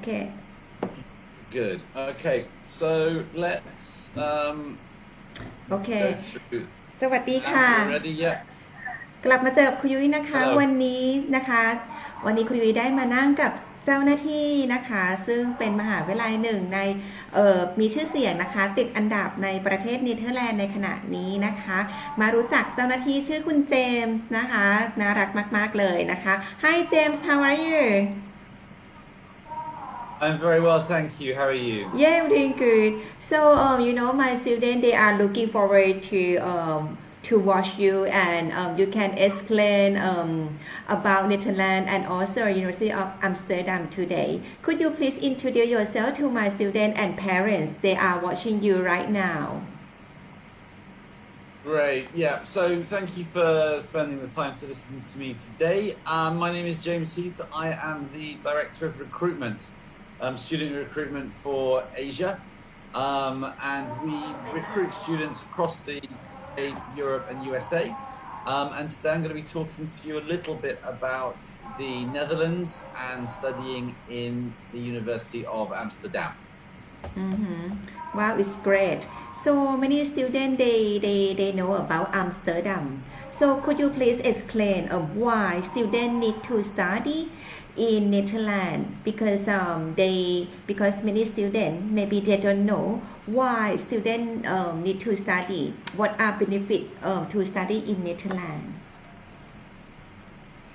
Okay. Good. Okay. So let's Okay. go through. สวัสดีค่ะ Amber, ready? Yeah. กลับมาเจอกับคุณยุ้ยนะคะ Hello. วันนี้คุณยุ้ยได้มานั่งกับเจ้าหน้าที่นะคะ ซึ่งเป็นมหาวิทยาลัยหนึ่งในมีชื่อเสียงนะคะ ติดอันดับในประเทศเนเธอร์แลนด์ในขณะนี้นะคะ มารู้จักเจ้าหน้าที่ชื่อคุณเจมส์นะคะน่ารักมากๆเลยนะคะ Hi James, how are you? I'm very well, thank you. How are you? Yeah, I'm doing good. So, my students they are looking forward to watch you, and you can explain about Netherlands and also University of Amsterdam today. Could you please introduce yourself to my students and parents? They are watching you right now. Great. Yeah. So thank you for spending the time to listen to me today. My name is James Heath. I am the Director of Recruitment, student recruitment for Asia. And we recruit students across the Europe and USA. And today I'm going to be talking to you a little bit about the Netherlands and studying in the University of Amsterdam. Wow, it's great. So many students they know about Amsterdam. So could you please explain why students need to study in Netherlands? Because many students maybe they don't know why students need to study. What are benefits to study in Netherlands?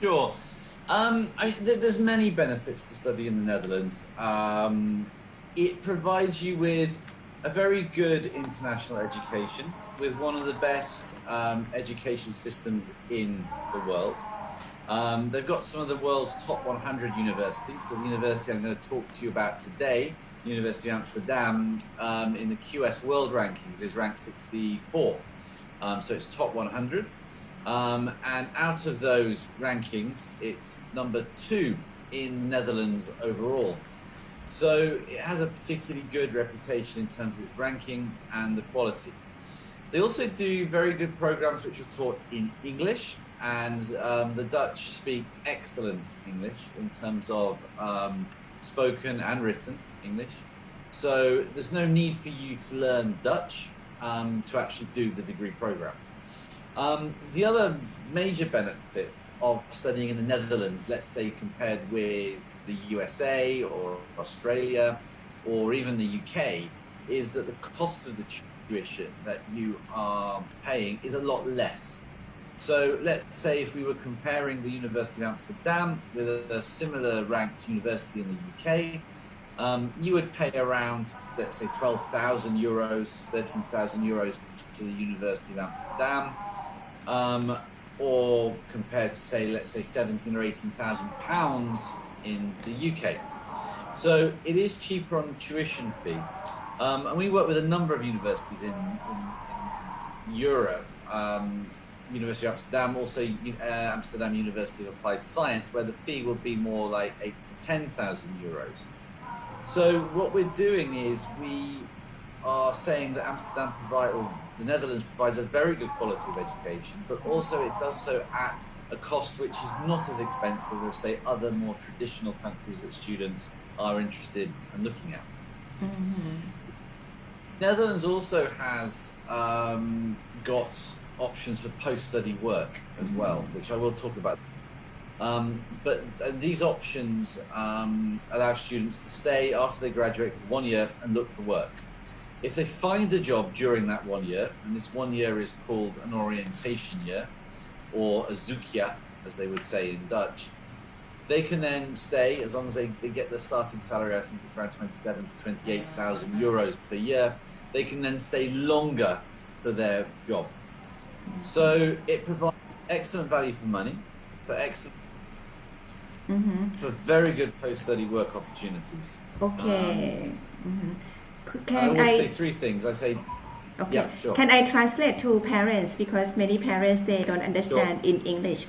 Sure. There's many benefits to study in the Netherlands. It provides you with a very good international education, with one of the best education systems in the world. They've got some of the world's top 100 universities. So the university I'm going to talk to you about today, University of Amsterdam, in the QS World Rankings is ranked 64. So it's top 100. And out of those rankings, it's number 2 in the Netherlands overall. So it has a particularly good reputation in terms of its ranking and the quality. They also do very good programs which are taught in English, and the Dutch speak excellent English in terms of spoken and written English. So there's no need for you to learn Dutch to actually do the degree program. The other major benefit of studying in the Netherlands, let's say compared with the USA or Australia or even the UK, is that the cost of the tuition that you are paying is a lot less. So let's say if we were comparing the University of Amsterdam with a similar ranked university in the UK, you would pay around, let's say, 12,000 euros, 13,000 euros to the University of Amsterdam, or compared to, say, let's say 17 or 18,000 pounds in the UK. So it is cheaper on the tuition fee. And we work with a number of universities in Europe, University of Amsterdam, also Amsterdam University of Applied Science, where the fee will be more like 8,000 to 10,000 euros. So what we're doing is we are saying that the Netherlands provides a very good quality of education, but also it does so at a cost which is not as expensive as, say, other more traditional countries that students are interested in looking at. Netherlands also has got options for post-study work as well, which I will talk about. But these options allow students to stay after they graduate for 1 year and look for work. If they find a job during that 1 year, and this 1 year is called an orientation year, or a zoekjaar, as they would say in Dutch, they can then stay, as long as they get their starting salary, I think it's around 27 to 28,000 euros per year, they can then stay longer for their job. So it provides excellent value for money, for very good post-study work opportunities. Okay. I always say 3 things. I say, Okay. yeah, sure. Can I translate to parents, because many parents they don't understand in English.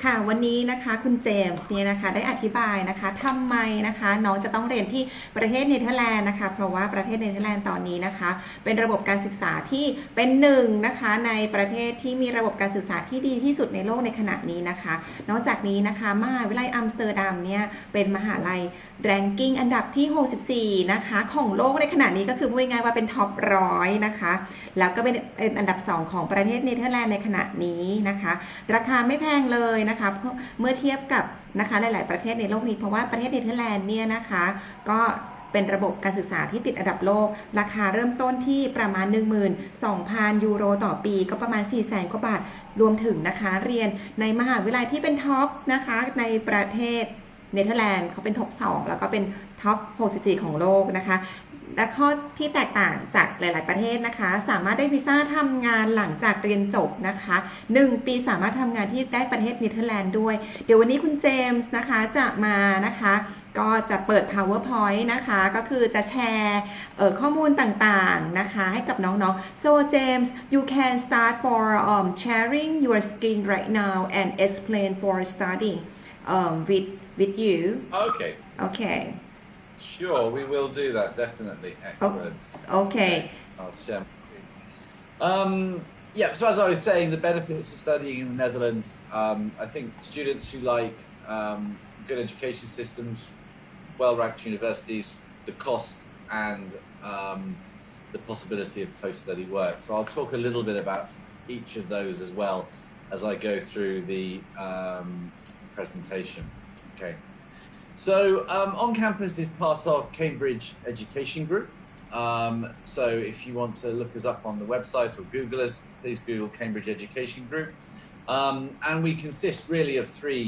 ค่ะวันนี้นะคะคุณเจมส์เนี่ยนะคะได้อธิบายนะคะทำไมนะคะน้องจะต้องเรียนที่ประเทศเนเธอร์แลนด์นะคะเพราะว่าประเทศเนเธอร์แลนด์ตอนนี้นะคะเป็นระบบการศึกษาที่เป็นหนึ่งนะคะในประเทศที่มีระบบการศึกษาที่ดีที่สุดในโลกในขณะนี้นะคะนอกจากนี้นะคะมหาวิทยาลัยอัมสเตอร์ดัมเนี่ยเป็นมหาลัยแรงกิ้งอันดับที่64นะคะของโลกในขณะนี้ก็คือพูดง่ายๆว่าเป็นท็อป100นะคะแล้วก็เป็นอันดับ2ของประเทศเนเธอร์แลนด์ในขณะนี้นะคะราคาไม่แพงเลยนะคะเมื่อเทียบกับนะคะหลายๆประเทศในโลกนี้เพราะว่าประเทศเนเธอร์แลนด์เนี่ยนะคะก็เป็นระบบการศึกษาที่ติดอันดับโลกราคาเริ่มต้นที่ประมาณ 12,000 ยูโรต่อปีก็ประมาณ 400,000 กว่าบาทรวมถึงนะคะเรียนในมหาวิทยาลัยที่เป็นท็อปนะคะในประเทศเนเธอร์แลนด์เขาเป็นท็อป2แล้วก็เป็นท็อป64ของโลกนะคะและข้อที่แตกต่างจากหลายๆประเทศนะคะสามารถได้วีซ่าทำงานหลังจากเรียนจบนะคะ1 ปีสามารถทำงานที่ได้ประเทศเนเธอร์แลนด์ด้วยเดี๋ยววันนี้คุณเจมส์นะคะจะมานะคะก็จะเปิด PowerPoint นะคะก็คือจะแชร์ข้อมูลต่างๆนะคะให้กับน้องๆ so James you can start for sharing your screen right now and explain for studying with you okay Sure, we will do that, definitely. Excellent. Okay. I'll share my screen. Yeah, so as I was saying, the benefits of studying in the Netherlands, I think students who like good education systems, well-ranked universities, the cost and the possibility of post-study work. So I'll talk a little bit about each of those as well as I go through the presentation. Okay. So On Campus is part of Cambridge Education Group. So if you want to look us up on the website or Google us, please Google Cambridge Education Group. And we consist really of three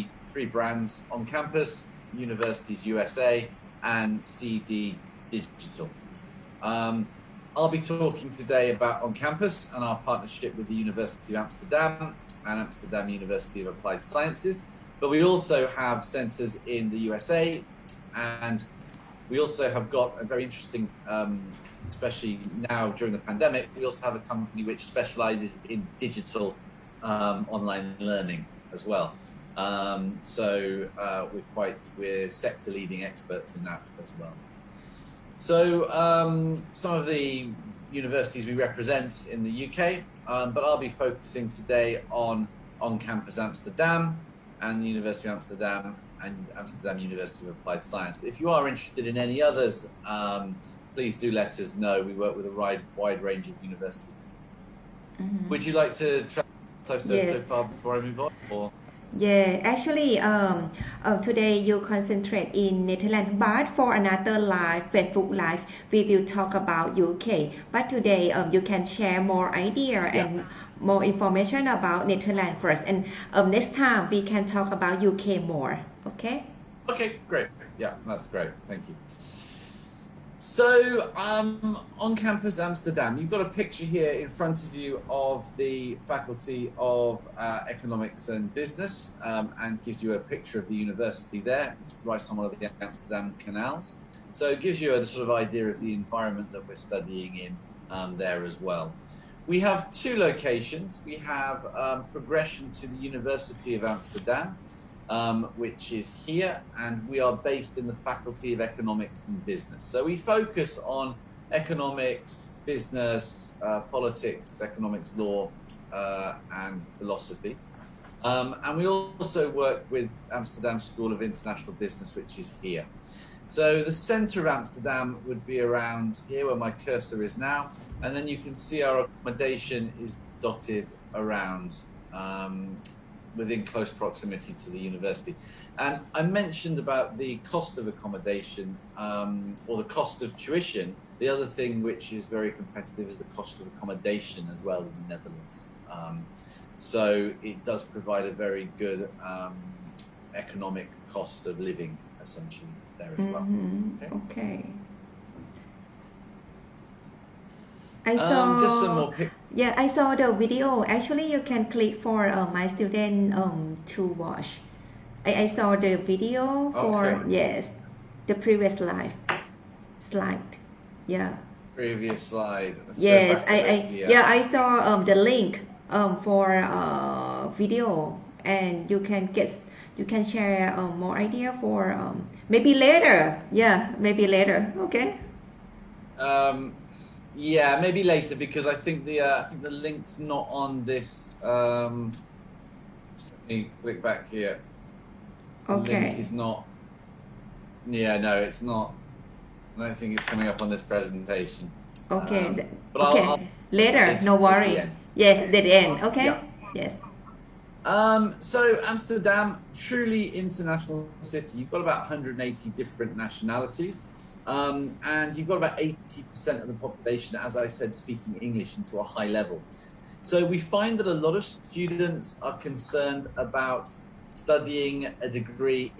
brands: On Campus, Universities USA, and CD Digital. I'll be talking today about On Campus and our partnership with the University of Amsterdam and Amsterdam University of Applied Sciences. But we also have centres in the USA, and we also have got a very interesting, especially now during the pandemic, we also have a company which specialises in digital online learning as well. So we're sector leading experts in that as well. So some of the universities we represent in the UK, but I'll be focusing today on Campus Amsterdam and the University of Amsterdam and Amsterdam University of Applied Science. But if you are interested in any others, please do let us know. We work with a wide range of universities. Mm-hmm. Would you like to try what I've said so far before I move on? Or? Yeah, actually, today you concentrate in Netherlands, but for another live, Facebook Live, we will talk about UK. But today, you can share more idea and more information about Netherlands first, and next time we can talk about UK more. Okay? Okay, great. Yeah, that's great. Thank you. So, On Campus Amsterdam, you've got a picture here in front of you of the Faculty of Economics and Business, and gives you a picture of the university there, right on one of the Amsterdam canals. So it gives you a sort of idea of the environment that we're studying in there as well. We have two locations. We have progression to the University of Amsterdam, which is here, and we are based in the Faculty of Economics and Business. So we focus on economics, business, politics, economics, law, and philosophy. And we also work with Amsterdam School of International Business, which is here. So the centre of Amsterdam would be around here where my cursor is now, and then you can see our accommodation is dotted around within close proximity to the university. And I mentioned about the cost of accommodation or the cost of tuition. The other thing which is very competitive is the cost of accommodation as well in the Netherlands. So it does provide a very good economic cost of living essentially there as well. Okay. I saw just some more yeah, I saw the video. Actually, you can click for my student to watch. I saw the video for the previous slide. Yeah. Previous slide. Let's yes, I saw the link for video and you can share more idea for maybe later. Yeah, maybe later. Okay. Yeah, maybe later because I think the link's not on this. Just let me click back here. The Okay. link is not. Yeah, no, it's not. I don't think it's coming up on this presentation. Okay. But Okay. I'll Later. No towards the worry. end. Yes, at the end. Okay. Yeah. Yes. So Amsterdam, truly international city. You've got about 180 different nationalities, and you've got about 80% of the population, as I said, speaking English and to a high level. So we find that a lot of students are concerned about studying a degree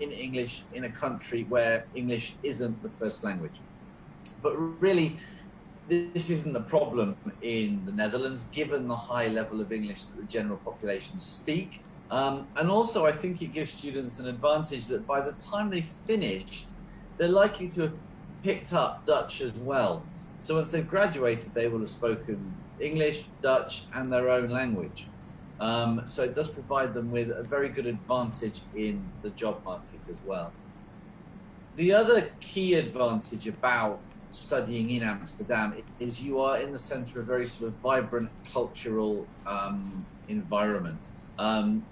in English in a country where English isn't the first language. But really, this isn't the problem in the Netherlands, given the high level of English that the general population speak. And also, I think it gives students an advantage that by the time they finished, they're likely to have picked up Dutch as well. So once they've graduated, they will have spoken English, Dutch, and their own language. So it does provide them with a very good advantage in the job market as well. The other key advantage about studying in Amsterdam is you are in the center of a very sort of vibrant cultural environment.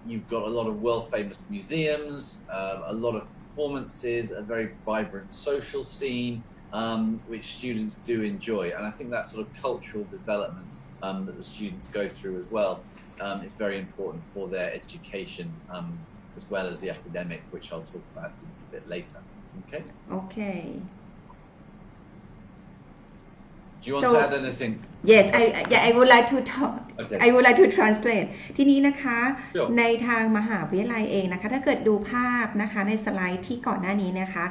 You've got a lot of world famous museums, a lot of performances, a very vibrant social scene, which students do enjoy. And I think that sort of cultural development that the students go through as well is very important for their education, as well as the academic, which I'll talk about a little bit later. Okay. Okay. Do you want to add anything? Yes, I would like to talk. Okay. I would like to translate ทีนี้นะคะ Sure. ในทางมหาวิทยาลัยเองนะคะถ้าเกิดดูภาพนะคะในสไลด์ที่ก่อนหน้านี้นะคะ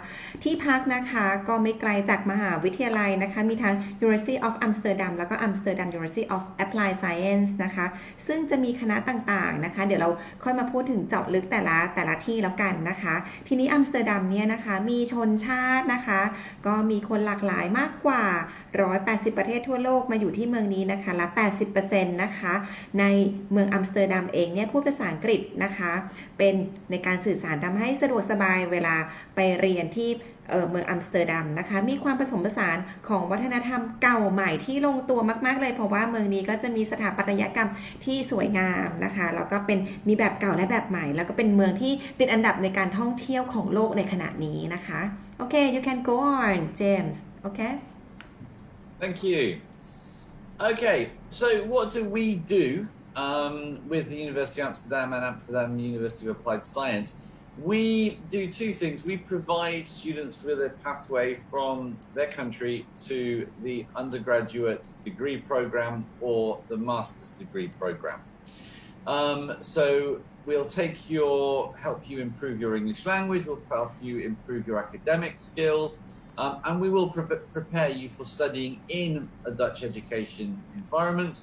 ที่พักนะคะก็ไม่ไกลจากมหาวิทยาลัยนะคะมีทั้ง University of Amsterdam แล้วก็ Amsterdam University of Applied Science นะคะซึ่งจะมีคณะต่างๆนะคะเดี๋ยวเราค่อยมาพูดถึงเจาะลึกแต่ละที่แล้วกันนะคะทีนี้อัมสเตอร์ดัมเนี่ยนะคะมีชนชาตินะคะก็มีคนหลากหลายมากกว่า180ประเทศทั่วโลกมาอยู่ที่เมืองนี้นะคะและ 80% นะคะในเมืองอัมสเตอร์ดัมเองเนี่ยพูดภาษาอังกฤษนะคะเป็นในการสื่อสารทำให้สะดวกสบายเวลาไปเรียนที่เมืองอัมสเตอร์ดัมนะคะมีความผสมผสานของวัฒนธรรมเก่าใหม่ที่ลงตัวมากๆเลยเพราะว่าเมืองนี้ก็จะมีสถาปัตยกรรมที่สวยงามนะคะแล้วก็เป็นมีแบบเก่าและแบบใหม่แล้วก็เป็นเมืองที่ติดอันดับในการท่องเที่ยวของโลกในขณะนี้นะคะโอเค you can go on James okay Thank you. Okay, so what do we do with the University of Amsterdam and Amsterdam University of Applied Science? We do two things. We provide students with a pathway from their country to the undergraduate degree program or the master's degree program. So we'll help you improve your English language, we'll help you improve your academic skills, and we will prepare you for studying in a Dutch education environment,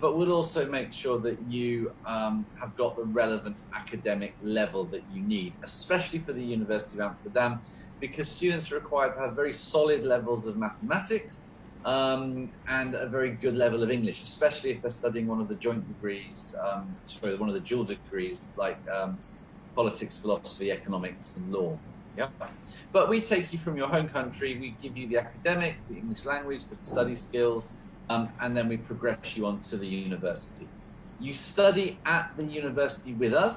but we'll also make sure that you have got the relevant academic level that you need, especially for the University of Amsterdam, because students are required to have very solid levels of mathematics and a very good level of English, especially if they're studying one of the joint degrees, one of the dual degrees like politics, philosophy, economics and law. Yeah, but we take you from your home country, we give you the academic, the English language, the study skills, and then we progress you on to the university. You study at the university with us,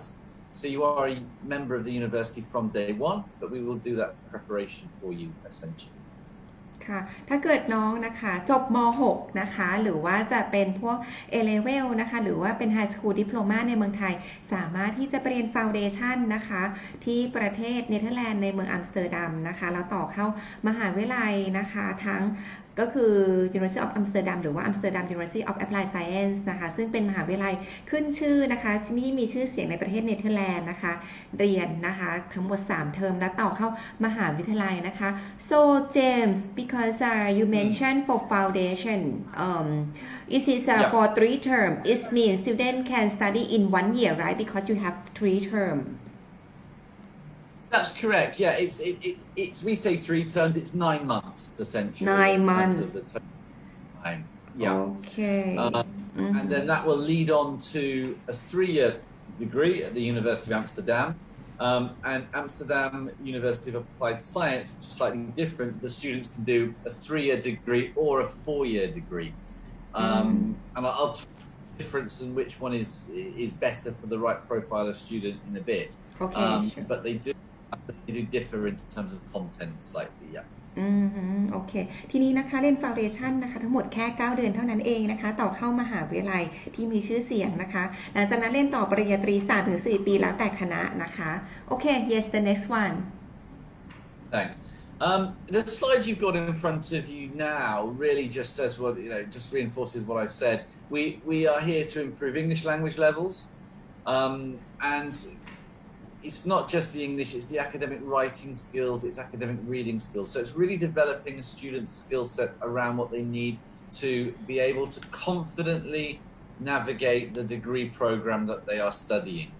so you are a member of the university from day one, but we will do that preparation for you essentially. ค่ะถ้าเกิดน้องนะคะจบม.6 นะคะหรือว่าจะเป็นพวก A-level นะคะหรือว่าเป็น High School Diploma ในเมืองไทยสามารถที่จะไปเรียน Foundation นะคะที่ประเทศเนเธอร์แลนด์ในเมืองอัมสเตอร์ดัมนะคะแล้วต่อเข้ามหาวิทยาลัยนะคะทั้งก็คือ University of Amsterdam หรือว่า Amsterdam University of Applied Science นะคะซึ่งเป็นมหาวิทยาลัยขึ้นชื่อนะคะที่มีชื่อเสียงในประเทศเนเธอร์แลนด์นะคะเรียนนะคะทั้งหมด3 เทอมแล้วต่อเข้ามหาวิทยาลัยนะคะ so James because you mentioned for foundation it is for 3 terms it means student can study in 1 year right because you have 3 terms That's correct. Yeah, it's we say 3 terms. It's 9 months essentially. 9 months. Of the time. Yeah. Okay. And then that will lead on to a 3-year degree at the University of Amsterdam. And Amsterdam University of Applied Science, which is slightly different, the students can do a 3-year degree or a 4-year degree. And I'll talk about the difference and which one is better for the right profile of student in a bit. Okay, sure. But they do differ in terms of content slightly, yeah. โอเคทีนี้นะคะเรียน Foundation นะคะทั้งหมดแค่9 เดือนเท่านั้นเองนะคะต่อเข้ามหาวิทยาลัยที่มีชื่อเสียงนะคะหลังจากนั้นเรียนต่อปริญญาตรี 3-4 ปีแล้วแต่คณะนะคะโอเค yes the next one Thanks. The slide you've got in front of you now really just says what just reinforces what I've said. We are here to improve English language levels, and it's not just the English; it's the academic writing skills, it's academic reading skills. So it's really developing a student's skill set around what they need to be able to confidently navigate the degree program that they are studying.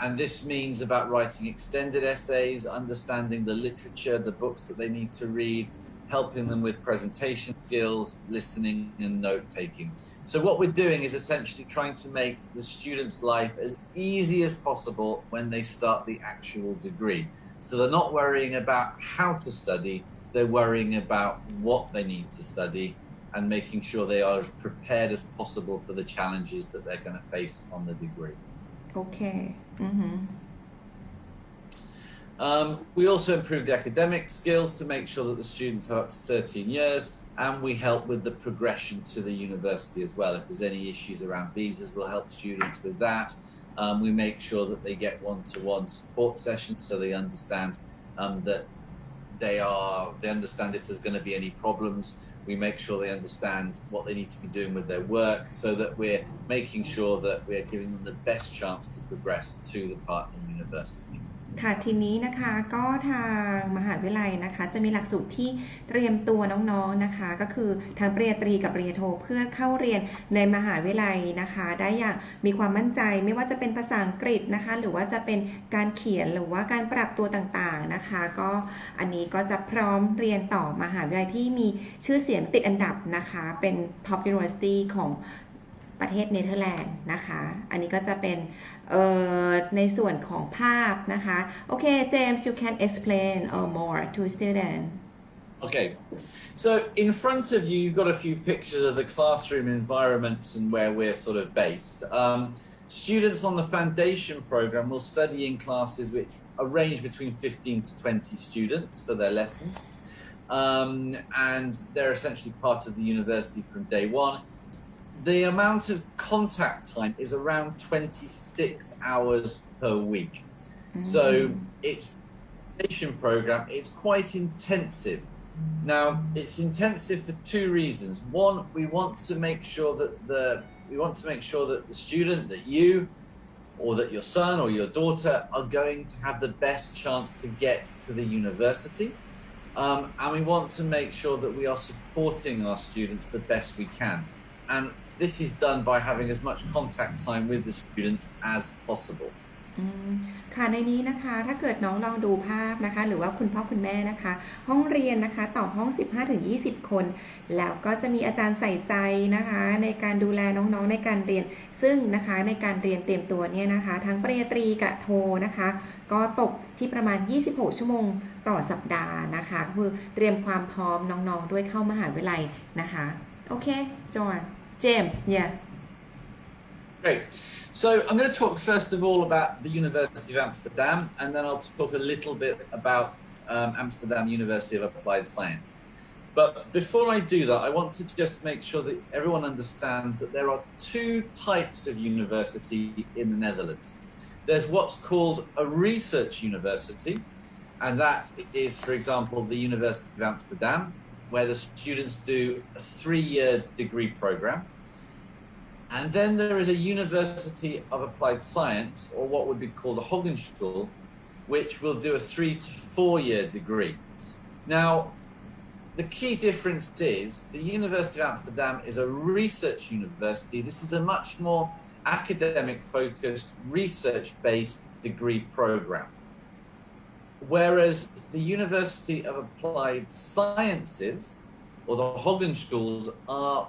And this means about writing extended essays, understanding the literature, the books that they need to read, helping them with presentation skills, listening and note-taking. So what we're doing is essentially trying to make the student's life as easy as possible when they start the actual degree. So they're not worrying about how to study, they're worrying about what they need to study and making sure they are as prepared as possible for the challenges that they're going to face on the degree. Okay. We also improve the academic skills to make sure that the students have up to 13 years, and we help with the progression to the university as well. If there's any issues around visas, we'll help students with that. We make sure that they get one-to-one support sessions so they understand that they understand if there's going to be any problems. We make sure they understand what they need to be doing with their work so that we're making sure that we're giving them the best chance to progress to the partner university. ค่ะทีนี้นะคะก็ทางมหาวิทยาลัยนะคะจะมีหลักสูตรที่เตรียมตัวน้องๆนะคะก็คือทางปริญญาตรีกับปริญญาโทเพื่อเข้าเรียนในมหาวิทยาลัยนะคะได้อย่างมีความมั่นใจไม่ว่าจะเป็นภาษาอังกฤษนะคะหรือว่าจะเป็นการเขียนหรือว่าการปรับตัวต่างๆนะคะก็อันนี้ก็จะพร้อมเรียนต่อมหาวิทยาลัยที่มีชื่อเสียงติดอันดับนะคะเป็น Top University ของประเทศเนเธอร์แลนด์นะคะอันนี้ก็จะเป็นในส่วนของภาพนะคะโอเค James you can explain more to students Okay, so in front of you, you've got a few pictures of the classroom environments and where we're sort of based. Students on the foundation program will study in classes which are range between 15 to 20 students for their lessons. And they're essentially part of the university from day one. The amount of contact time is around 26 hours per week. So it's foundation program, it's quite intensive. Now, it's intensive for two reasons. One, we want to make sure that the student, that you or that your son or your daughter are going to have the best chance to get to the university. And we want to make sure that we are supporting our students the best we can. And this is done by having as much contact time with the students as possible. ค่ะในนี้นะคะถ้าเกิดน้องลองดูภาพนะคะหรือว่าคุณพ่อคุณแม่นะคะห้องเรียนนะคะต่อห้อง 15-20 คนแล้วก็จะมีอาจารย์ใส่ใจนะคะในการดูแลน้องๆในการเรียนซึ่งนะคะในการเรียนเตรียมตัวเนี่ยนะคะทั้งปริญญาตรีกับโทนะคะก็ตกที่ประมาณ26 ชั่วโมงต่อสัปดาห์นะคะคือเตรียมความพร้อมน้องๆด้วยเข้ามหาวิทยาลัยนะคะโอเคจอห์นเจมส์เนี่ยGreat. So I'm going to talk first of all about the University of Amsterdam, and then I'll talk a little bit about Amsterdam University of Applied Science. But before I do that, I want to just make sure that everyone understands that there are two types of university in the Netherlands. There's what's called a research university, and that is, for example, the University of Amsterdam, where the students do a 3-year degree program. And then there is a University of Applied Science, or what would be called a Hogeschool, which will do a 3 to 4-year degree. Now, the key difference is the University of Amsterdam is a research university. This is a much more academic-focused, research-based degree program. Whereas the University of Applied Sciences, or the Hogeschools, are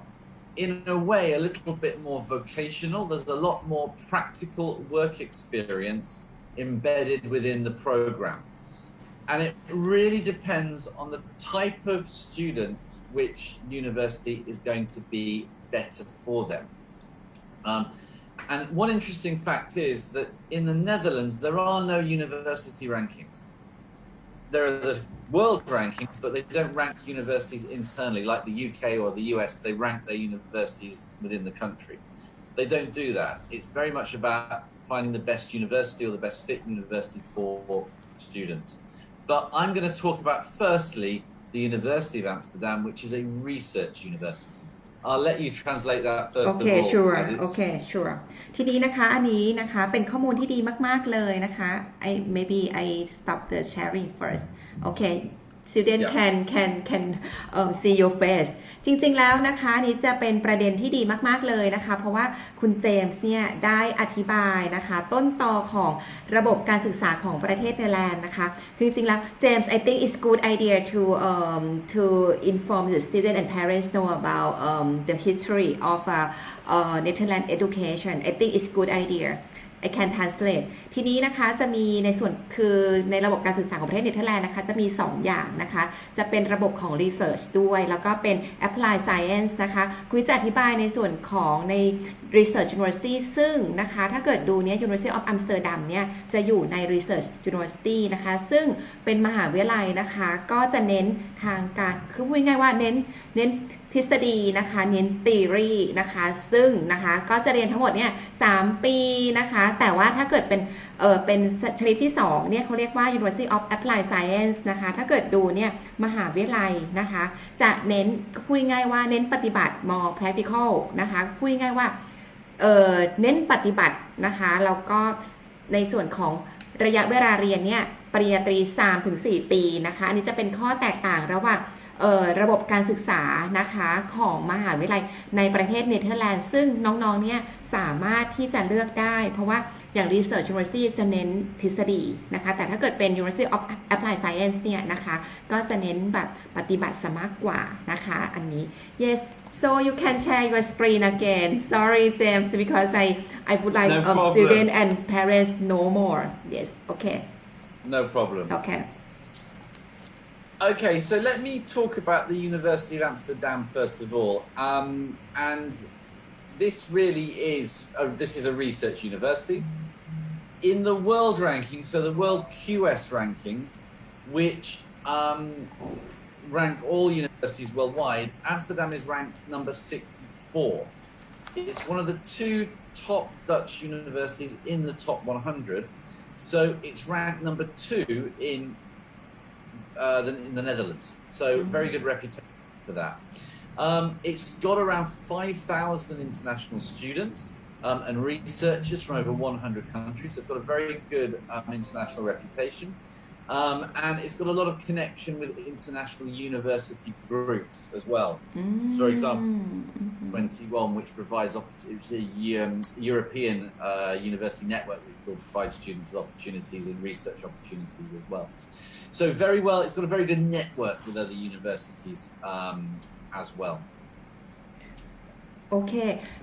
in a way a little bit more vocational. There's a lot more practical work experience embedded within the program. And it really depends on the type of student which university is going to be better for them. And one interesting fact is that in the Netherlands, there are no university rankings. There are the world rankings, but they don't rank universities internally like the UK or the US. They rank their universities within the country. They don't do that. It's very much about finding the best university or the best fit university for students. But I'm going to talk about firstly the University of Amsterdam, which is a research university. I'll let you translate that first of all. Sure. As it's... Okay, sure. ทีนี้นะคะอันนี้นะคะเป็นข้อมูลที่ดีมากๆเลยนะคะ maybe I stop the sharing first. Okay, student can see your face. จริงๆแล้วนะคะนี้จะเป็นประเด็นที่ดีมากๆเลยนะคะเพราะว่าคุณเจมส์เนี่ยได้อธิบายนะคะต้นตอของระบบการศึกษาของประเทศเนเธอร์แลนด์นะคะคือจริงๆแล้วเจมส์ I think it's good idea to inform the student and parents know about the history of Netherlands education. I think it's good idea. I can translate ทีนี้นะคะจะมีในส่วนคือในระบบการศึกษาของประเทศเนเธอร์แลนด์นะคะจะมี2อย่างนะคะจะเป็นระบบของ research ด้วยแล้วก็เป็น apply science นะคะคุยจะอธิบายในส่วนของใน research university ซึ่งนะคะถ้าเกิดดูเนี่ย University of Amsterdam เนี่ยจะอยู่ใน research university นะคะซึ่งเป็นมหาวิทยาลัยนะคะก็จะเน้นทางการคือพูดง่ายๆว่าเน้นทฤษฎีนะคะเน้น theory นะคะซึ่งนะคะก็จะเรียนทั้งหมดเนี่ย3 ปีนะคะแต่ว่าถ้าเกิดเป็นชนิดที่2เนี่ยเขาเรียกว่า University of Applied Science นะคะถ้าเกิดดูเนี่ยมหาวิทยาลัยนะคะจะเน้นพูดง่ายว่าเน้นปฏิบัติ more practical นะคะพูดง่ายว่าเน้นปฏิบัตินะคะแล้วก็ในส่วนของระยะเวลาเรียนเนี่ยปริญญาตรี 3-4 ปีนะคะอันนี้จะเป็นข้อแตกต่างระหว่างระบบการศึกษานะคะของมหาวิทยาลัยในประเทศเนเธอร์แลนด์ซึ่งน้องๆเนี่ยสามารถที่จะเลือกได้เพราะว่าอย่าง Research University จะเน้นทฤษฎีนะคะแต่ถ้าเกิดเป็น University of Applied Science เนี่ยนะคะก็จะเน้นแบบปฏิบัติซะมากกว่านะคะอันนี้ Yes so you can share your screen again sorry James because I would like students and parents know more yes okay no problem Okay, so let me talk about the University of Amsterdam first of all, and this really this is a research university. In the world rankings, so the world QS rankings, which rank all universities worldwide, Amsterdam is ranked number 64. It's one of the 2 top Dutch universities in the top 100, so it's ranked number 2 in the Netherlands, so very good reputation for that. It's got around 5,000 international students and researchers from over 100 countries, so it's got a very good international reputation. And it's got a lot of connection with international university groups as well. So for example, 21, which provides it's a European university network which will provide students with opportunities and research opportunities as well. So very well, it's got a very good network with other universities as well. โอเค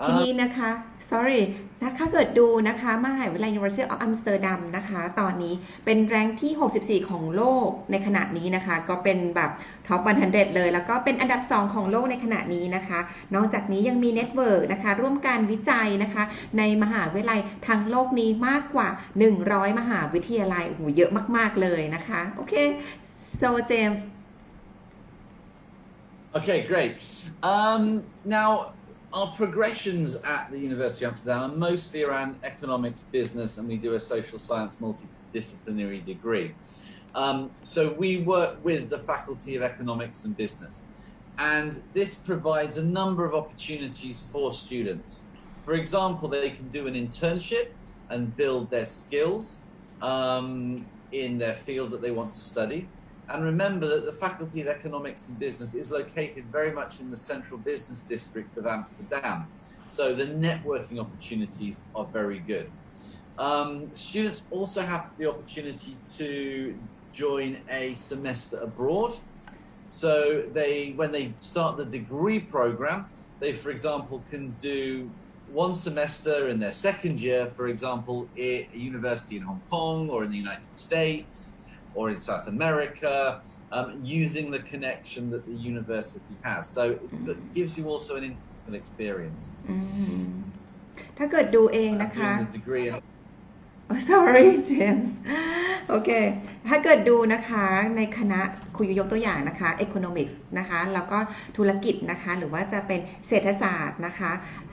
ทีนี้นะคะ sorry ถ้าเกิดดูนะคะมหาวิทยาลัย University of Amsterdam นะคะตอนนี้เป็นแรงที่64ของโลกในขณะนี้นะคะก็เป็นแบบ Top 100 เลยแล้วก็เป็นอันดับ2ของโลกในขณะนี้นะคะนอกจากนี้ยังมีเน็ตเวิร์กนะคะร่วมการวิจัยนะคะในมหาวิทยาลัยทั้งโลกนี้มากกว่า100มหาวิทยาลัยโอ้โหเยอะมากๆเลยนะคะโอเค so James Okay great now our progressions at the University of Amsterdam are mostly around economics, business, and we do a social science multidisciplinary degree. So we work with the Faculty of Economics and Business, and this provides a number of opportunities for students. For example, they can do an internship and build their skills in their field that they want to study. And remember that the Faculty of Economics and Business is located very much in the central business district of Amsterdam. So the networking opportunities are very good. Students also have the opportunity to join a semester abroad. So when they start the degree program, they, for example, can do one semester in their second year, for example, at a university in Hong Kong or in the United States or in South America, using the connection that the university has. So it gives you also an international experience. ถ้าเกิดดูเองนะคะ Doing the degree. Sorry James โอเคถ้าเกิดดูนะคะในคณะคุยยกตัวอย่างนะคะ Economics นะคะแล้วก็ธุรกิจนะคะหรือว่าจะเป็นเศรษฐศาสตร์นะคะ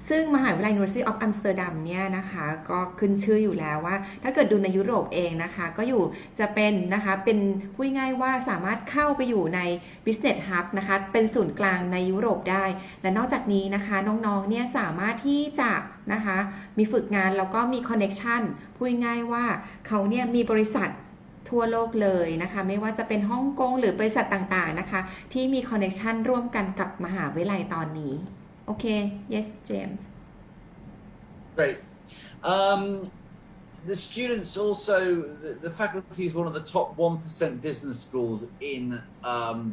ซึ่งมหาวิทยาลัย University of Amsterdam เนี่ยนะคะก็ขึ้นชื่ออยู่แล้วว่าถ้าเกิดดูในยุโรปเองนะคะก็อยู่จะเป็นนะคะเป็นพูดง่ายว่าสามารถเข้าไปอยู่ใน Business Hub นะคะเป็นศูนย์กลางในยุโรปได้และนอกจากนี้นะคะน้องๆเนี่ยสามารถที่จะนะคะมีฝึกงานแล้วก็มี Connection พูดง่ายว่าเขาเนี่ยมีบริษัททั่วโลกเลยนะคะไม่ว่าจะเป็นฮ่องกงหรือบริษัทต่างๆนะคะที่มี Connection ร่วมกันกับมหาวิทยาลัยตอนนี้โอเค yes James Great. The students also, the faculty is one of the top 1% business schools in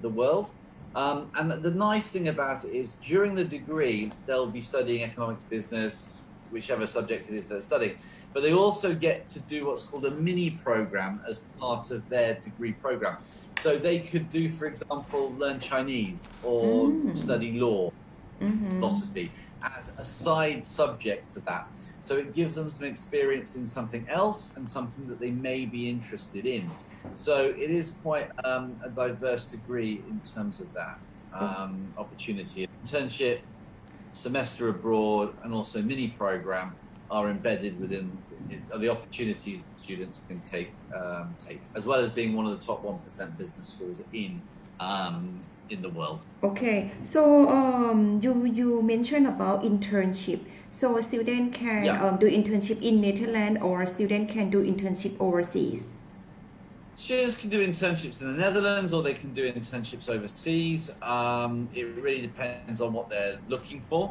the world. And the nice thing about it is during the degree, they'll be studying economics, business, whichever subject it is they're studying. But they also get to do what's called a mini program as part of their degree program. So they could do, for example, learn Chinese or study law, philosophy, as a side subject to that. So it gives them some experience in something else and something that they may be interested in. So it is quite a diverse degree in terms of that opportunity. Internship, semester abroad, and also mini program are embedded within the opportunities that students can take, as well as being one of the top 1% business schools in the world. Okay, so you mentioned about internship. So student can do internship in Netherlands or student can do internship overseas. Students can do internships in the Netherlands or they can do internships overseas. It really depends on what they're looking for.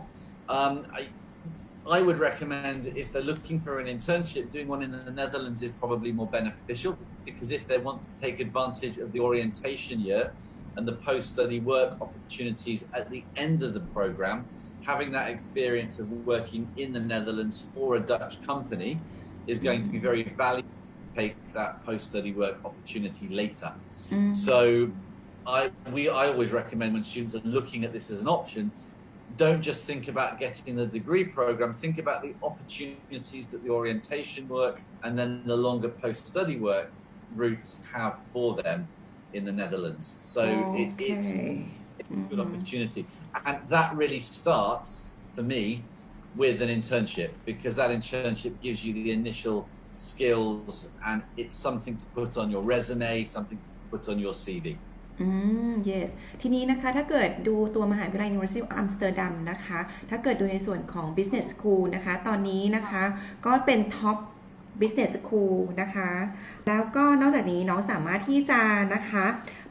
I would recommend if they're looking for an internship, doing one in the Netherlands is probably more beneficial because if they want to take advantage of the orientation year and the post-study work opportunities at the end of the program, having that experience of working in the Netherlands for a Dutch company is going to be very valuable to take that post-study work opportunity later. So I always recommend when students are looking at this as an option, don't just think about getting the degree program, think about the opportunities that the orientation work and then the longer post-study work routes have for them in the Netherlands. So it's a good opportunity. And that really starts, for me, with an internship because that internship gives you the initial skills and it's something to put on your resume, something to put on your CV. Yes ทีนี้นะคะถ้าเกิดดูตัวมหาวิทยาลัย University of Amsterdam นะคะถ้าเกิดดูในส่วนของ Business School นะคะตอนนี้นะคะก็เป็น Top Business School นะคะแล้วก็นอกจากนี้น้องสามารถที่จะนะคะ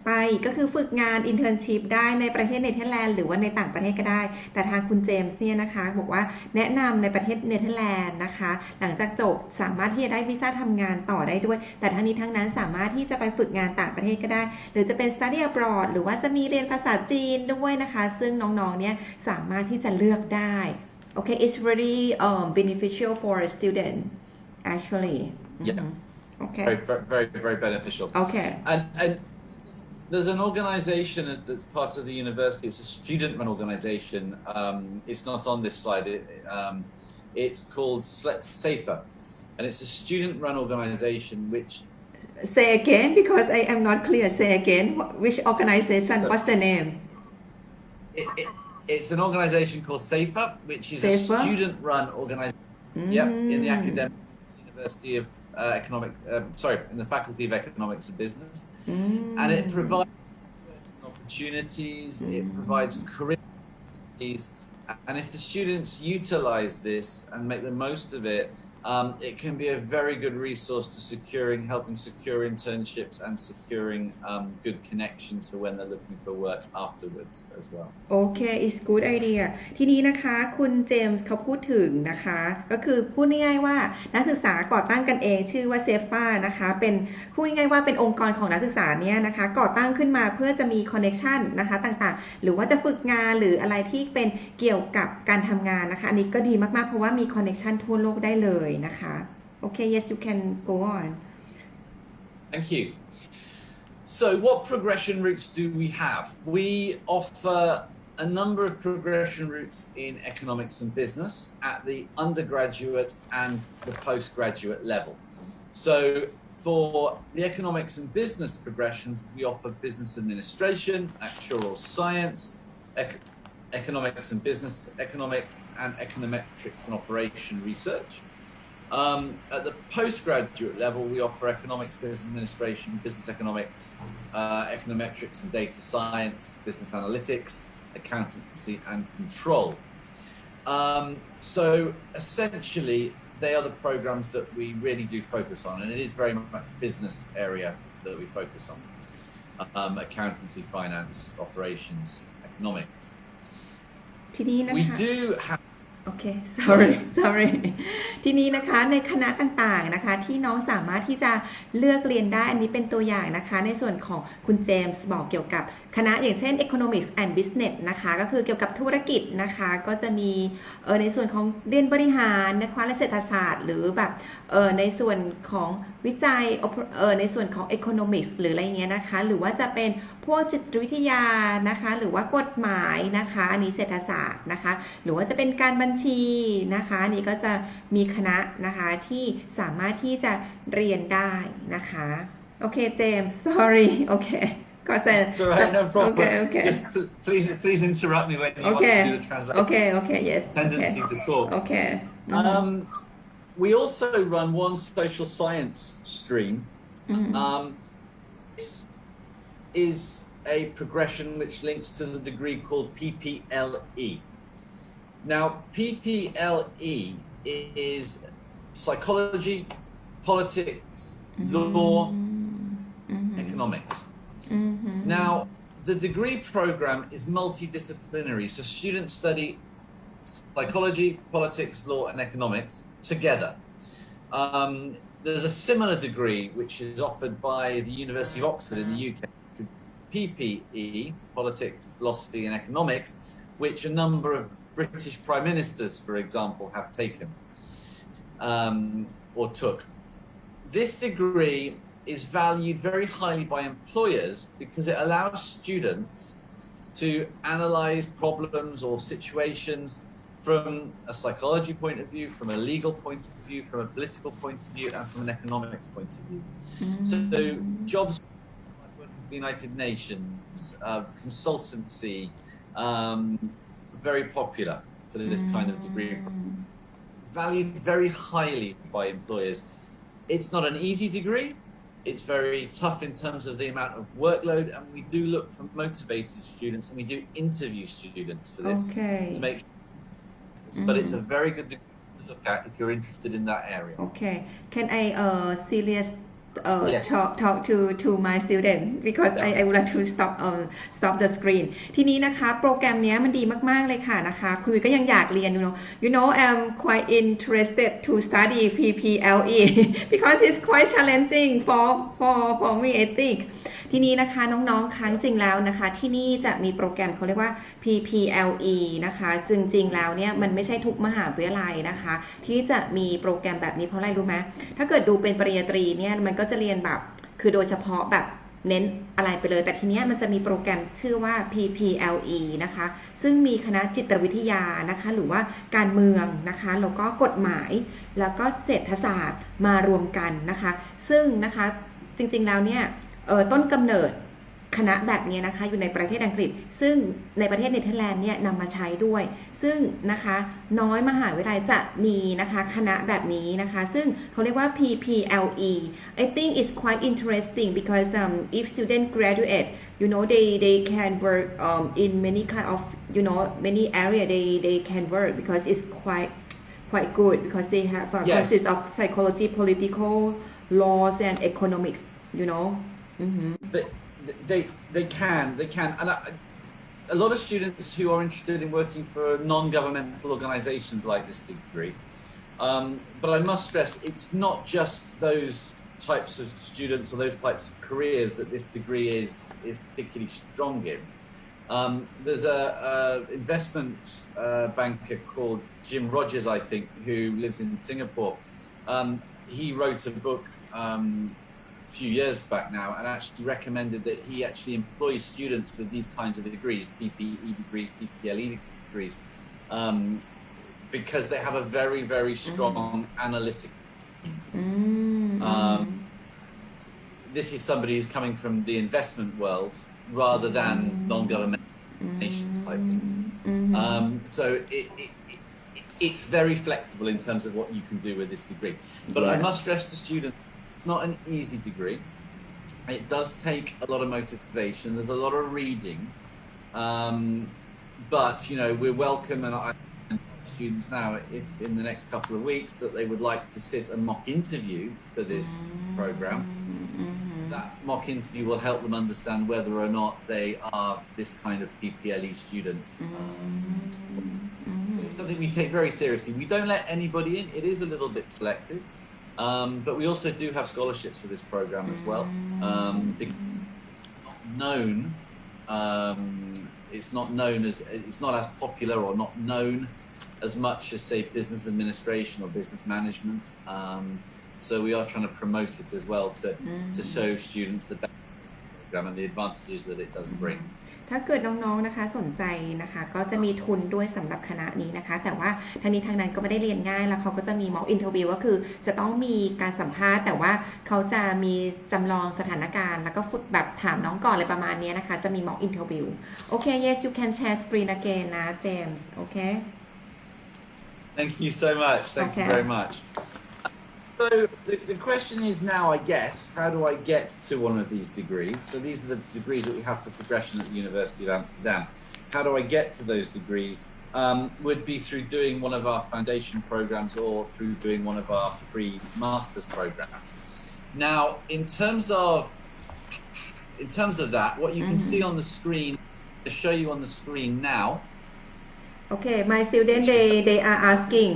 ไปก็คือฝึกงาน Internship ได้ในประเทศเนเธอร์แลนด์หรือว่าในต่างประเทศก็ได้แต่ทางคุณเจมส์เนี่ยนะคะบอกว่าแนะนำในประเทศเนเธอร์แลนด์นะคะหลังจากจบสามารถที่จะได้วีซ่าทำงานต่อได้ด้วยแต่ทั้งนี้ทั้งนั้นสามารถที่จะไปฝึกงานต่างประเทศก็ได้หรือจะเป็น Study abroad หรือว่าจะมีเรียนภาษาจีนด้วยนะคะซึ่งน้องๆเนี่ยสามารถที่จะเลือกได้โอเค it's really beneficial for a student actually okay very beneficial okay and there's an organization that's part of the university. It's a student-run organization. It's not on this slide. It's called SAFER, and it's a student-run organization which... Say again, because I am not clear. Say again. Which organization? What's the name? It's an organization called SAFER, which is a student-run organization. Yep, in the academic University of in the Faculty of Economics and Business. And it provides opportunities, it provides career opportunities, and if the students utilize this and make the most of it, it can be a very good resource to helping secure internships and securing good connections for when they're looking for work afterwards as well. Okay, it's good idea. ทีนี้นะคะคุณเจมส์เขาพูดถึงนะคะก็คือพูดง่ายๆว่านักศึกษาก่อตั้งกันเองชื่อว่าเซฟานะคะเป็นพูดง่ายๆว่าเป็นองค์กรของนักศึกษาเนี่ยนะคะก่อตั้งขึ้นมาเพื่อจะมีคอนเนคชันนะคะต่างๆหรือว่าจะฝึกงานหรืออะไรที่เป็นเกี่ยวกับการทำงานนะคะอันนี้ก็ดีมากๆเพราะว่ามีคอนเนคชันทั่วโลกได้เลยนะคะOkay, yes, you can go on. Thank you. So what progression routes do we have? We offer a number of progression routes in economics and business at the undergraduate and the postgraduate level. So for the economics and business progressions, we offer business administration, actuarial science, economics and business economics, and econometrics and operation research. At the postgraduate level, we offer economics, business administration, business economics, econometrics and data science, business analytics, accountancy and control. So essentially, they are the programs that we really do focus on, and it is very much business area that we focus on. Accountancy, finance, operations, economics. We do haveโอเค sorry ทีนี้นะคะในคณะต่างๆนะคะที่น้องสามารถที่จะเลือกเรียนได้อันนี้เป็นตัวอย่างนะคะในส่วนของคุณเจมส์บอกเกี่ยวกับคณะอย่างเช่น Economics and Business นะคะก็คือเกี่ยวกับธุรกิจนะคะก็จะมีในส่วนของเรียนบริหารนะคะและเศรษฐศาสตร์หรือแบบในส่วนของวิจัยในส่วนของ Economics หรืออะไรเงี้ยนะคะหรือว่าจะเป็นพวกจิตวิทยานะคะหรือว่ากฎหมายนะคะอันนี้เศรษฐศาสตร์นะคะหรือว่าจะเป็นการบัญชีนะคะอันนี้ก็จะมีคณะนะคะที่สามารถที่จะเรียนได้นะคะโอเคเจมส์ sorry โอเคก็เสร็จ no problem. Okay. Just please interrupt me when you want to do the translation. Okay, yes. Tendency to talk. Okay. We also run one social science stream. This is a progression which links to the degree called PPLE. Now, PPLE is psychology, politics, law, economics. Now, the degree program is multidisciplinary, so students study psychology, politics, law, and economics together. There's a similar degree which is offered by the University of Oxford in the UK, PPE, politics, philosophy, and economics, which a number of British prime ministers, for example, have taken or took. This degree is valued very highly by employers because it allows students to analyze problems or situations from a psychology point of view, from a legal point of view, from a political point of view, and from an economics point of view. So jobs like the United Nations, consultancy, very popular for this kind of degree. Valued very highly by employers. It's not an easy degree. It's very tough in terms of the amount of workload, and we do look for motivated students, and we do interview students for this to make sure. But it's a very good degree to look at if you're interested in that area. Okay. Can I serious Yes. talk to my student because I would like to stop the screen ทีนี้นะคะโปรแกรมนี้มันดีมากๆเลยค่ะนะคะคุณก็ยังอยากเรียนyou know I'm quite interested to study PPLE because it's quite challenging for me I think ทีนี้นะคะน้องๆครั้งจริงแล้วนะคะที่นี่จะมีโปรแกรมเขาเรียกว่า PPLE นะคะจริงๆแล้วเนี่ยมันไม่ใช่ทุกมหาวิทยาลัยนะคะที่จะมีโปรแกรมแบบนี้เพราะอะไรรู้ไหมถ้าเกิดดูเป็นปริญญาตรีเนี่ยมันก็จะเรียนแบบคือโดยเฉพาะแบบเน้นอะไรไปเลยแต่ทีนี้มันจะมีโปรแกรมชื่อว่า PPLE นะคะซึ่งมีคณะจิตวิทยานะคะหรือว่าการเมืองนะคะแล้วก็กฎหมายแล้วก็เศรษฐศาสตร์มารวมกันนะคะซึ่งนะคะจริงๆแล้วเนี่ยต้นกำเนิดคณะแบบนี้นะคะอยู่ในประเทศอังกฤษซึ่งในประเทศเนเธอร์แลนด์เนี่ยนำมาใช้ด้วยซึ่งนะคะน้อยมหาวิทยาลัยจะมีนะคะคณะแบบนี้นะคะซึ่งเขาเรียกว่า PPLE I think it's quite interesting because if student graduate you know they can work in many kind of you know many area they can work because it's quite good because they have a Yes. consists of psychology, political, laws, and economics. You know. They can, and a lot of students who are interested in working for non-governmental organisations like this degree. But I must stress, it's not just those types of students or those types of careers that this degree is particularly strong in. There's a investment banker called Jim Rogers, I think, who lives in Singapore. He wrote a book a few years back now and actually recommended that he actually employs students with these kinds of degrees, PPE degrees, PPLE degrees, because they have a very, very strong analytical this is somebody who's coming from the investment world rather than non-government nations type things. So it's very flexible in terms of what you can do with this degree. But I must stress to students, it's not an easy degree. It does take a lot of motivation. There's a lot of reading. But, you know, we're welcome, and I students now, if in the next couple of weeks that they would like to sit a mock interview for this program, that mock interview will help them understand whether or not they are this kind of PPLE student. So it's something we take very seriously. We don't let anybody in. It is a little bit selective, but we also do have scholarships for this program as well. Because it's not known as, it's not as popular or not known as much as, say, business administration or business management. So we are trying to promote it as well to show students the program and the advantages that it does bring. ถ้าเกิดน้องๆนะคะสนใจนะคะก็จะมีทุนด้วยสำหรับคณะนี้นะคะแต่ว่าทางนี้ทางนั้นก็ไม่ได้เรียนง่ายแล้วเขาก็จะมี mock interview ก็คือจะต้องมีการสัมภาษณ์แต่ว่าเขาจะมีจำลองสถานการณ์แล้วก็ฝึกแบบถามน้องก่อนอะไรประมาณนี้นะคะจะมี mock interview โอเค yes you can share screen again นะ James โอเค Thank you so much. Thank you very much. So the question is now, I guess, how do I get to one of these degrees? So these are the degrees that we have for progression at the University of Amsterdam. How do I get to those degrees? Would be through doing one of our foundation programs or through doing one of our pre-masters programs. Now, in terms of that, what you can see on the screen, to show you on the screen now. Okay, my student, they are asking,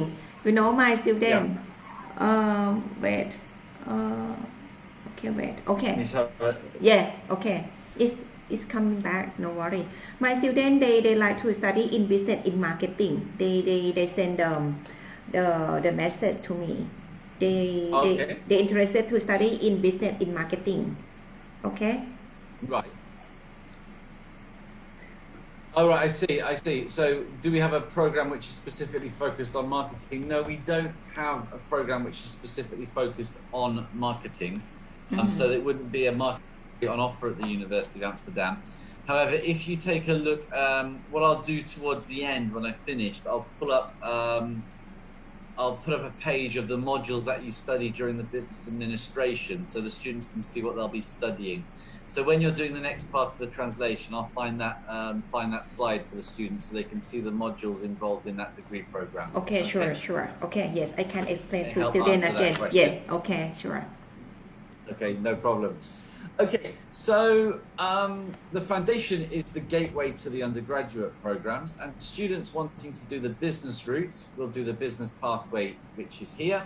you know, my student. Wait. Okay, wait. Okay. Yeah. Okay. It's coming back. No worry. My student, they like to study in business in marketing. They send the message to me. They interested to study in business in marketing. Okay. Right. Oh, right, I see. So do we have a program which is specifically focused on marketing? No, we don't have a program which is specifically focused on marketing. So it wouldn't be a marketing on offer at the University of Amsterdam. However, if you take a look, what I'll do towards the end when I've finished, I'll put up a page of the modules that you study during the business administration so the students can see what they'll be studying. So when you're doing the next part of the translation, I'll find that slide for the students so they can see the modules involved in that degree program. Okay, sure. Okay, yes, I can explain to students again. Yes, okay, sure. Okay, no problem. Okay, so the foundation is the gateway to the undergraduate programs, and students wanting to do the business route will do the business pathway, which is here.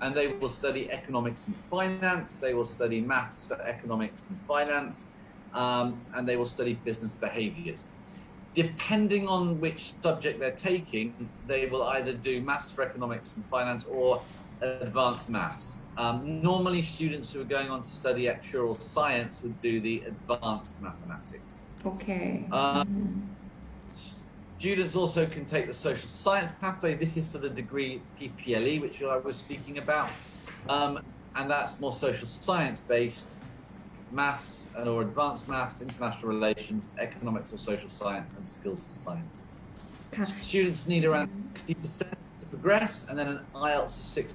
And they will study economics and finance, they will study maths for economics and finance, and they will study business behaviours. Depending on which subject they're taking, they will either do maths for economics and finance or advanced maths. Normally students who are going on to study actuarial science would do the advanced mathematics. Okay. Students also can take the social science pathway. This is for the degree PPLE, which I was speaking about. And that's more social science based, maths or advanced maths, international relations, economics or social science, and skills for science. Students need around 60% to progress, and then an IELTS of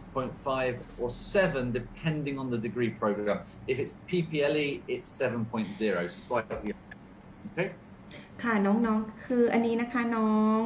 6.5 or 7, depending on the degree program. If it's PPLE, it's 7.0, slightly higher. Okay? ค่ะน้องๆคืออันนี้นะคะน้อง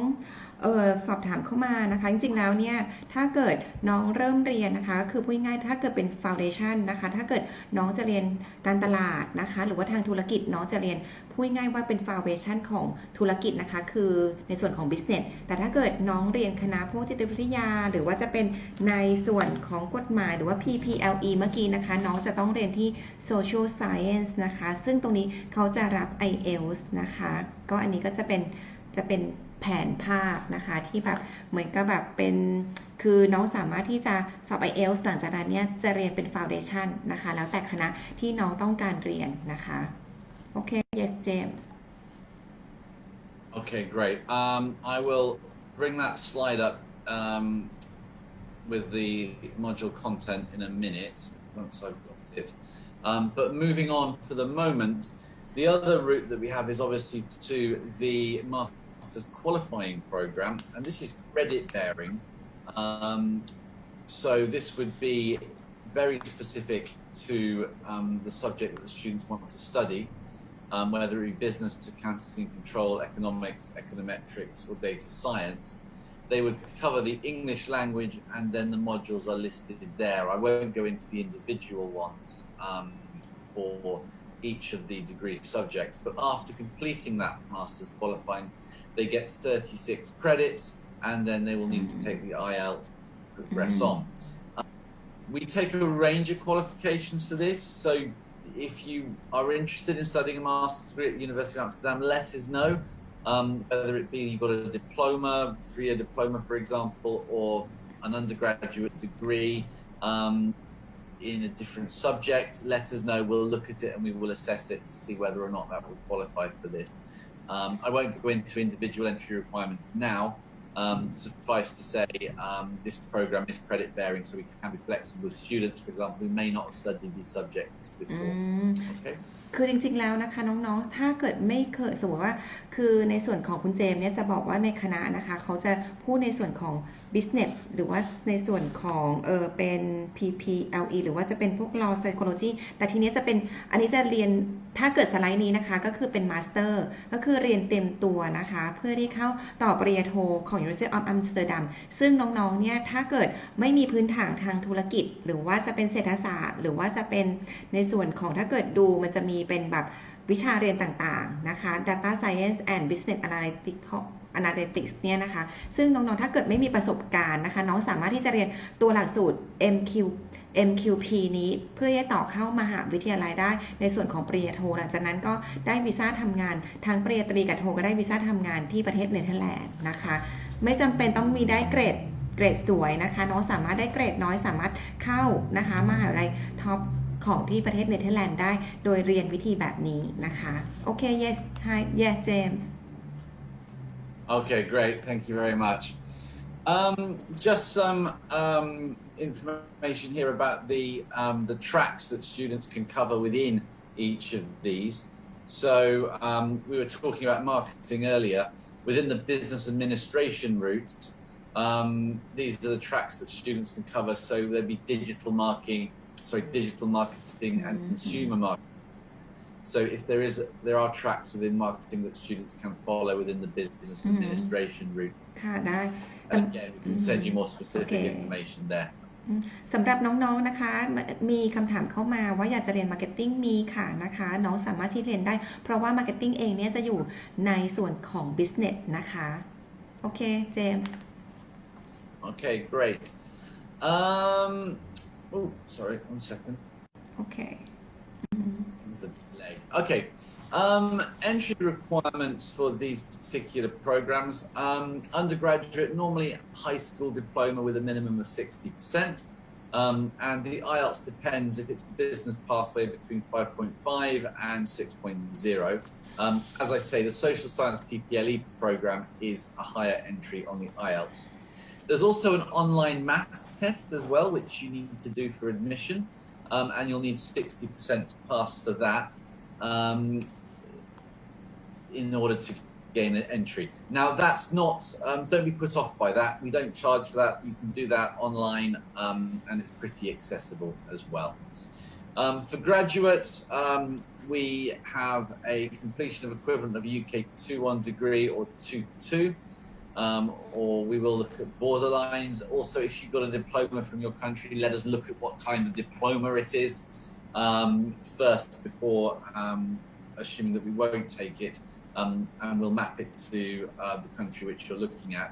สอบถามเข้ามานะคะจริงๆแล้วเนี่ยถ้าเกิดน้องเริ่มเรียนนะคะคือพูดง่ายๆถ้าเกิดเป็น foundation นะคะถ้าเกิดน้องจะเรียนการตลาดนะคะหรือว่าทางธุรกิจน้องจะเรียนพูดง่ายๆว่าเป็น foundation ของธุรกิจนะคะคือในส่วนของ business แต่ถ้าเกิดน้องเรียนคณะพวกจิตวิทยาหรือว่าจะเป็นในส่วนของกฎหมายหรือว่า PPLE เมื่อกี้นะคะน้องจะต้องเรียนที่ social science นะคะซึ่งตรงนี้เขาจะรับ IELTS นะคะก็อันนี้ก็จะเป็นแผนภาพนะคะที่แบบเหมือนกับแบบเป็นคือน้องสามารถที่จะสอบ IELTS หลังจากนั้นเนี่ยจะเรียนเป็น Foundation นะคะแล้วแต่คณะที่น้องต้องการเรียนนะคะโอเค yes James Okay, great. I will bring that slide up with the module content in a minute once I've got it. But moving on for the moment, the other route that we have is obviously to the Master's Qualifying Program, and this is credit bearing. So this would be very specific to the subject that the students want to study. Whether it be business, accounting, control, economics, econometrics, or data science, they would cover the English language and then the modules are listed there. I won't go into the individual ones for each of the degree subjects, but after completing that master's qualifying, they get 36 credits and then they will need to take the IELTS to progress on. We take a range of qualifications for this, so if you are interested in studying a master's degree at the University of Amsterdam, let us know. Whether it be you've got a diploma, 3-year diploma, for example, or an undergraduate degree in a different subject, let us know. We'll look at it and we will assess it to see whether or not that will qualify for this. I won't go into individual entry requirements now. Suffice to say, this program is credit bearing, so we can be flexible with students, for example, who may not have studied these subjects before. Okay. คือจริงๆแล้วนะคะน้องๆถ้าเกิดไม่เคยสมมติว่าคือในส่วนของคุณเจมส์เนี่ยจะบอกว่าในคณะนะคะเขาจะพูดในส่วนของ business หรือว่าในส่วนของเป็น PPLE หรือว่าจะเป็นพวก law psychology แต่ทีนี้จะเป็นอันนี้จะเรียนถ้าเกิดสไลด์นี้นะคะก็คือเป็น master ก็คือเรียนเต็มตัวนะคะเพื่อที่เข้าต่อปริญญาโทของ University of Amsterdam ซึ่งน้องๆเนี่ยถ้าเกิดไม่มีพื้นฐานทางธุรกิจหรือว่าจะเป็นเศรษฐศาสตร์หรือว่าจะเป็นในส่วนของถ้าเกิดดูมันจะมีเป็นแบบวิชาเรียนต่างๆนะคะ Data Science and Business Analytics เนี่ยนะคะซึ่งน้องๆถ้าเกิดไม่มีประสบการณ์นะคะน้องสามารถที่จะเรียนตัวหลักสูตร MQP นี้เพื่อจะต่อเข้ามหาวิทยาลัยได้ในส่วนของปริญญาโทหลังจากนั้นก็ได้วีซ่าทำงานทั้งปริญญาตรีกับโทก็ได้วีซ่าทำงานที่ประเทศเนเธอร์แลนด์นะคะไม่จำเป็นต้องมีได้เกรดสวยนะคะน้องสามารถได้เกรดน้อยสามารถเข้านะคะมหาวิทยาลัยท็อปของที่ประเทศเนเธอร์แลนด์ได้โดยเรียนวิธีแบบนี้นะคะโอเค yes hi yeah James Okay, great. Thank you very much. Just some information here about the tracks that students can cover within each of these. So we were talking about marketing earlier. Within the business administration route, these are the tracks that students can cover. So there'd be digital marketing and consumer marketing. So if there are tracks within marketing that students can follow within the business administration route. ค่ะได้ And again, we can send you more specific information there. สำหรับน้องๆนะคะมีคำถามเข้ามาว่าอยากจะเรียนมาร์เก็ตติ้งมีค่ะนะคะน้องสามารถที่เรียนได้เพราะว่ามาร์เก็ตติ้งเองเนี่ยจะอยู่ในส่วนของ business นะคะโอเคเจมส์ Okay, great. Oh, sorry, 1 second. โอเค There's a delay. Okay. Entry requirements for these particular programs. Undergraduate, normally high school diploma with a minimum of 60%. And the IELTS depends if it's the business pathway between 5.5 and 6.0. As I say, the social science PPLE program is a higher entry on the IELTS. There's also an online maths test as well, which you need to do for admission. And you'll need 60% to pass for that in order to gain an entry. Now that's not, don't be put off by that. We don't charge for that. You can do that online and it's pretty accessible as well. For graduates, we have a completion of equivalent of UK 2-1 degree or 2-2. or we will look at borderlines. Also, if you've got a diploma from your country, let us look at what kind of diploma it is first before assuming that we won't take it, and we'll map it to the country which you're looking at.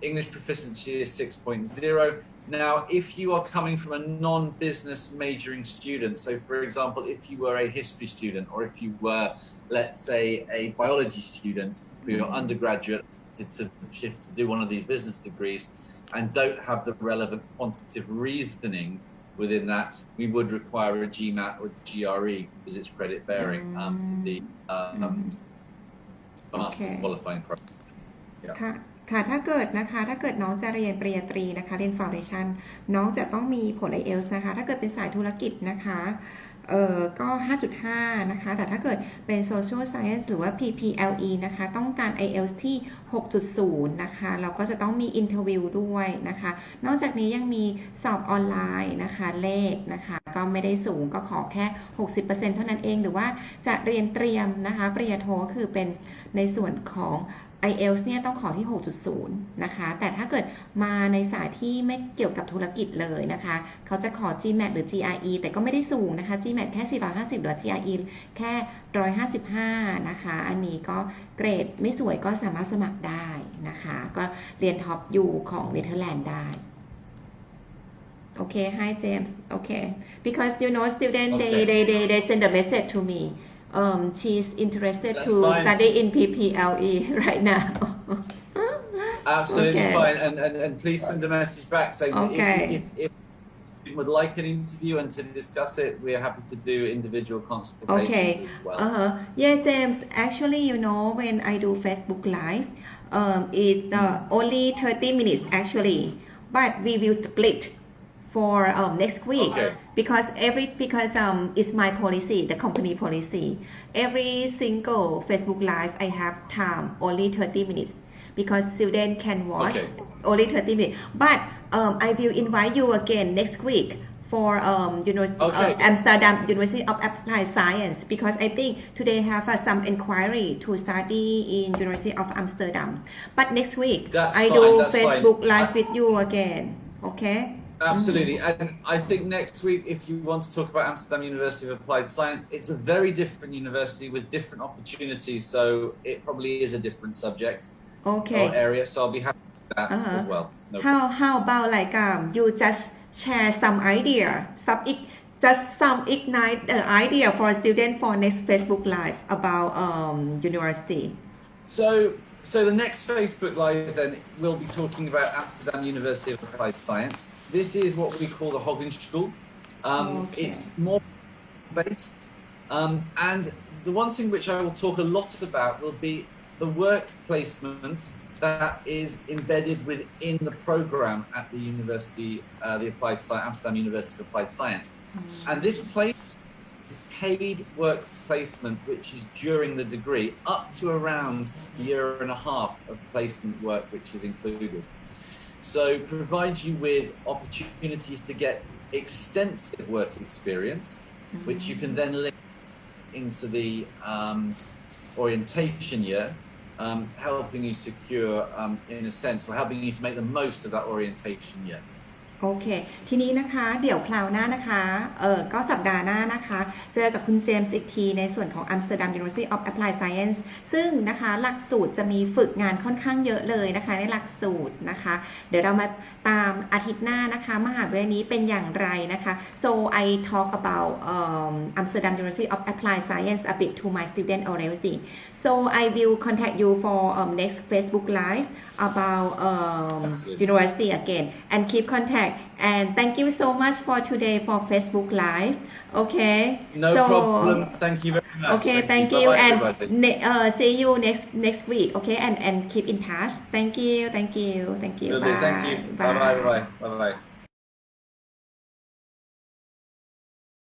English proficiency is 6.0. Now, if you are coming from a non-business majoring student, so for example, if you were a history student or if you were, let's say, a biology student for your undergraduate to shift to do one of these business degrees and don't have the relevant quantitative reasoning within that, we would require a GMAT or GRE because it's credit bearing for the master's qualifying program. Yeah. ค่ะถ้าเกิดน้องจะเรียนปริญญาตรีนะคะเรียน Foundation น้องจะต้องมีผล IELTS นะคะถ้าเกิดเป็นสายธุรกิจนะคะก็ 5.5 นะคะแต่ถ้าเกิดเป็น Social Science หรือว่า PPLE นะคะต้องการ IELTS ที่ 6.0 นะคะเราก็จะต้องมี Interview ด้วยนะคะนอกจากนี้ยังมีสอบออนไลน์นะคะเลขนะคะก็ไม่ได้สูงก็ขอแค่ 60% เท่านั้นเองหรือว่าจะเรียนเตรียมนะคะปริญญาโทก็คือเป็นในส่วนของ IELTS เนี่ยต้องขอที่ 6.0 นะคะแต่ถ้าเกิดมาในสายที่ไม่เกี่ยวกับธุรกิจเลยนะคะเขาจะขอ GMAT หรือ GRE แต่ก็ไม่ได้สูงนะคะ GMAT แค่ 450 หรือ GRE แค่ 155 นะคะอันนี้ก็เกรดไม่สวยก็สามารถสมัครได้นะคะก็เรียนท็อปอยู่ของเนเธอร์แลนด์ได้Okay, hi James. Okay, because student they send a message to me. She's interested That's to fine. study in PPLE right now. Absolutely Okay. fine, and please send a message back saying Okay. if you would like an interview and to discuss it, we are happy to do individual consultations Okay. as well. Yeah, James. Actually, when I do Facebook Live, it's only 30 minutes actually, but we will split for next week Okay. because it's my policy, the company policy. Every single Facebook Live I have time only 30 minutes because students can watch only 30 minutes. But I will invite you again next week for Amsterdam University of Applied Science because I think today have some inquiry to study in University of Amsterdam. But next week I do Facebook Live with you again. Okay. Absolutely, and I think next week, if you want to talk about Amsterdam University of Applied Science, it's a very different university with different opportunities, so it probably is a different subject or area, so I'll be happy with that as well. No How about like you just share some idea, some ignite idea for a student for next Facebook Live about university. So the next Facebook Live then we'll be talking about Amsterdam University of Applied Science. This is what we call the Hogeschool. It's more based, and the one thing which I will talk a lot about will be the work placement that is embedded within the program at the university, the Amsterdam University of Applied Science, and this paid work placement which is during the degree up to around a year and a half of placement work which is included. So provides you with opportunities to get extensive work experience which you can then link into the orientation year, helping you secure in a sense or helping you to make the most of that orientation year. โอเคทีนี้นะคะเดี๋ยวคราวหน้านะคะก็สัปดาห์หน้านะคะเจอกับคุณเจมส์อีกทีในส่วนของ Amsterdam University of Applied Science ซึ่งนะคะหลักสูตรจะมีฝึกงานค่อนข้างเยอะเลยนะคะในหลักสูตรนะคะเดี๋ยวเรามาตามอาทิตย์หน้านะคะมหาวิทยาลัยนี้เป็นอย่างไรนะคะ so I talk about Amsterdam University of Applied Science a bit to my student already so I will contact you for next Facebook Live about university again and keep contact and thank you so much for today for Facebook Live. Okay. No problem. Thank you very much. Okay. Thank you and see you next week. Okay. And keep in touch. Thank you. Will do. Bye. Thank you. Bye bye.